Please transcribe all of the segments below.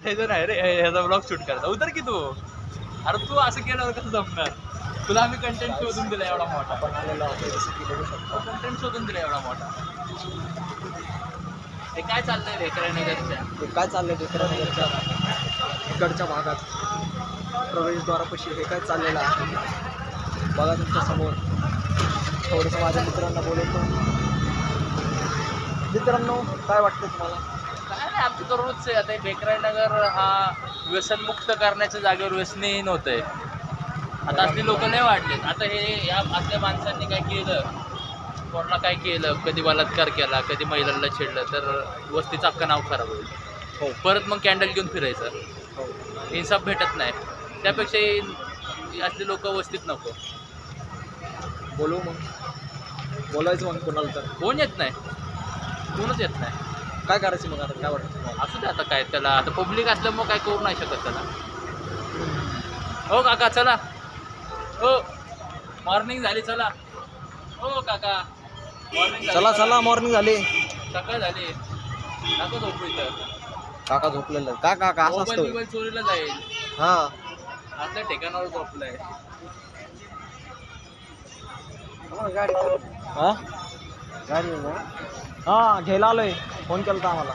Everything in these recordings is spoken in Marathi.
उठायचं नाही रे ह्याचा ब्लॉग शूट करायचा. उतर की तू. अरे तू असं केल्यावर कसं जमणार. तुला आम्ही कंटेंट शोधून दिला एवढा मोठा. आपण आलेलो आहोत जसं की बघू शकतो. कंटेंट शोधून दिला एवढा मोठा. हे काय चाललंय भेकरानगरच्या? हे काय चाललंय भेकरानगरच्या इकडच्या भागात प्रवेशद्वारापाशी हे काय चाललेलं आहे बघा तुमच्या समोर. थोडंसं माझ्या मित्रांना बोलवतो. मित्रांनो काय वाटतं तुम्हाला? काय नाही आमचं दररोजच आहे. आता हे भेकरानगर हा व्यसनमुक्त करण्याच्या जागेवर व्यसनहीन होत आहे. आता असली लोक नाही वाढलेत. आता हे या असल्या माणसांनी काय केलं, कोणाला काय केलं, कधी बलात्कार केला, कधी महिलांना छेडलं तर वस्तीचं अख्खं नाव खराब होईल. हो परत मग कॅन्डल घेऊन फिरायचं. हो इन्साफ भेटत नाही. त्यापेक्षा असले लोक वस्तीत नको. बोलू मग बोलायचं मग कोणाला तर कोण येत नाही, कोणच येत नाही. काय करायचं मग आता काय वाटतं तुम्हाला? असू दे आता काय त्याला. आता पब्लिक असल्यामुळे काय करू नाही शकत त्याला. हो काका चला. हो मॉर्निंग झाली चला. हो काका मॉर्निंग झाली. चला चला मॉर्निंग झाली. सकाळ झाली. काका झोपू इथं. काका झोपलेलं का काका असं असतं? मोबाईल चोरीला जाईल. हा आपल्या ठिकाणावर झोपलाय. हा गाडी हा घ्यायला आलोय. फोन केला होता आम्हाला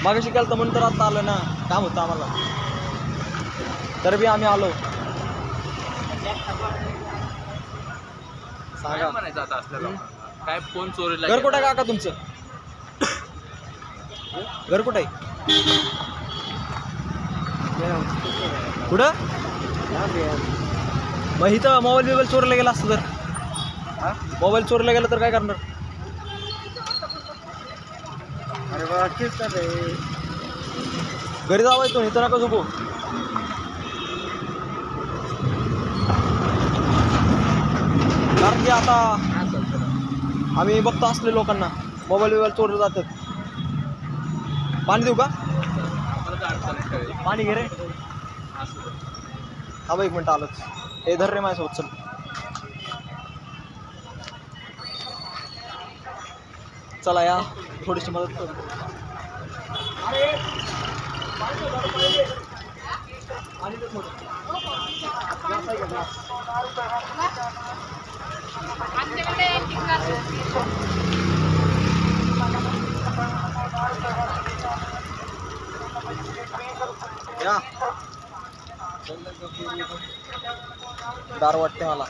मागाशी केलं तर म्हणून तर आता आलो ना. काम होतं आम्हाला तर बी आम्ही आलो. काय सांगा म्हणायचं आता असल्या लोकांना? काय फोन चोरीला घर कुठं आहे गेला. काका तुमचं? घर कुठं आहे? कुठं मग इथं मोबाईल चोरला गेला असतं तर? मोबाईल चोरला गेला तर काय करणार? अरे बा तेच तर रे. घरी जावायचो इथं नका झोपू. कारण की आता आम्ही बघतो असले लोकांना मोबाईल चोरले जातात. पाणी देऊ का? आम्हाला तर अडचण आहे सगळी. पाणी घे रे. असू दे. थांबा एक मिनटं आलोच. हे धर रे माझ्यासोबत चल. चला या थोडीशी मदत करू. या दार वाटते मला.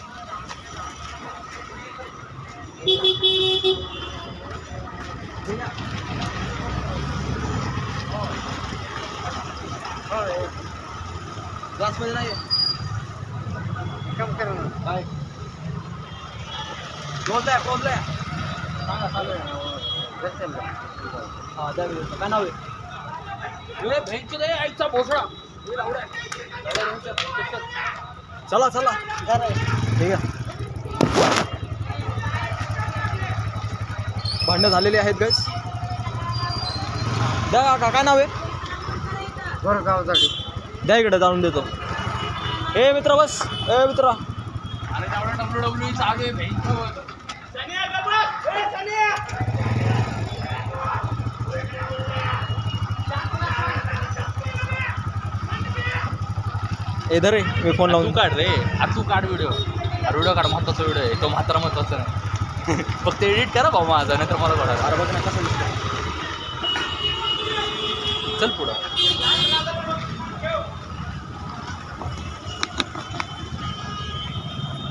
क्लासमध्ये नाही काम करा ना. काय बोलतोय सांगा चालू आहे. हा द्या मी. काय नाव आहे? भेंच दे आईचा भोसडा. चला चला ठीक आहे. भांडणं झालेली आहेत गैस. द्या काका काय नाव आहे? बरं गावासाठी द्या इकडे जाणून देतो. ए मित्र बस. ए मित्र अरे तेवढा WWE चालू आहे भेंच. इधर रे मी फोन तू लावून. काढ रे. अरे तू काढ व्हिडिओ. अरे व्हिडिओ काढ. महत्वाचा व्हिडिओ आहे तो. म्हातारा महत्वाचा नाही. फक्त एडिट करा भाऊ माझा नाही तर मला काढा. अरे बघ ना कसं दिसतं. चल पुढं.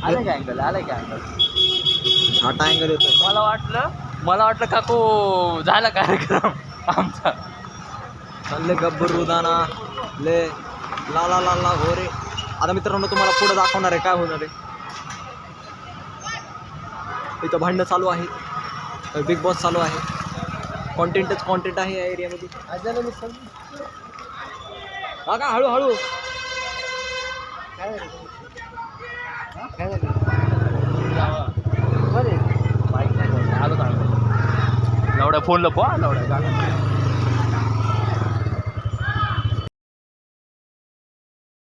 आलं का अँगल? आलं का अँगल? हा टायंगल येतोय. मला वाटलं काकू झाला कार्यक्रम आमचा. चालले गब्बरू दाना ले ला ला ला ला हो रे. आता मित्रांनो तुम्हाला पुढे दाखवणार आहे काय होणार आहे. इथं भांडणं चालू आहे. बिग बॉस चालू आहे. कॉन्टेंटच कॉन्टेंट आहे या एरियामध्ये. हा का हळूहळू काय झालं? लवड्या फोन लपवा. लवड्या